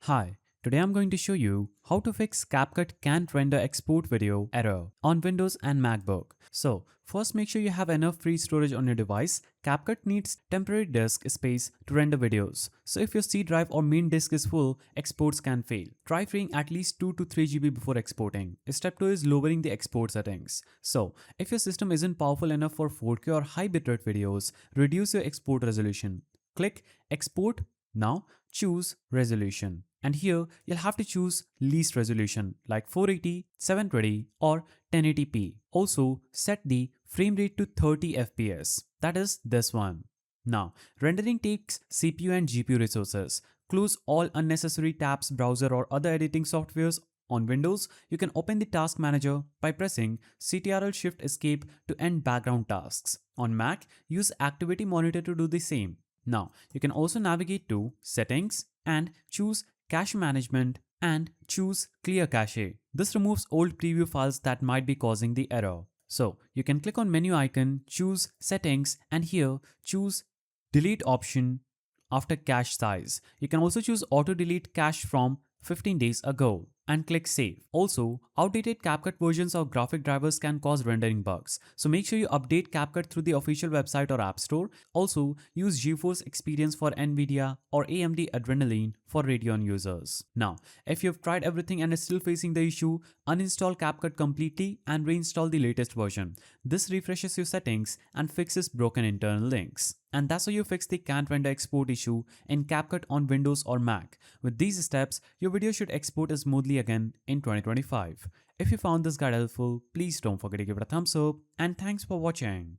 Hi, today I'm going to show you how to fix CapCut can't render export video error on Windows and MacBook. So first make sure you have enough free storage on your device. CapCut needs temporary disk space to render videos. So if your C drive or main disk is full, exports can fail. Try freeing at least 2 to 3 GB before exporting. Step 2 is lowering the export settings. So if your system isn't powerful enough for 4K or high bitrate videos, reduce your export resolution. Click Export. Now choose Resolution. And here you'll have to choose least resolution like 480, 720 or 1080p. Also set the frame rate to 30 fps. That is this one. Now rendering takes CPU and GPU resources. Close all unnecessary tabs, browser or other editing softwares. On Windows, you can open the Task Manager by pressing Ctrl Shift Escape to end background tasks. On Mac, use Activity Monitor to do the same. Now, you can also navigate to Settings and choose Cache Management and choose Clear Cache. This removes old preview files that might be causing the error. So, you can click on menu icon, choose Settings and here choose Delete option after cache size. You can also choose Auto Delete Cache from 15 days ago and click Save. Also, outdated CapCut versions of graphic drivers can cause rendering bugs. So make sure you update CapCut through the official website or App Store. Also, use GeForce Experience for NVIDIA or AMD Adrenalin for Radeon users. Now, if you've tried everything and is still facing the issue, uninstall CapCut completely and reinstall the latest version. This refreshes your settings and fixes broken internal links. And that's how you fix the can't render export issue in CapCut on Windows or Mac. With these steps, your video should export smoothly again in 2025. If you found this guide helpful, please don't forget to give it a thumbs up and thanks for watching.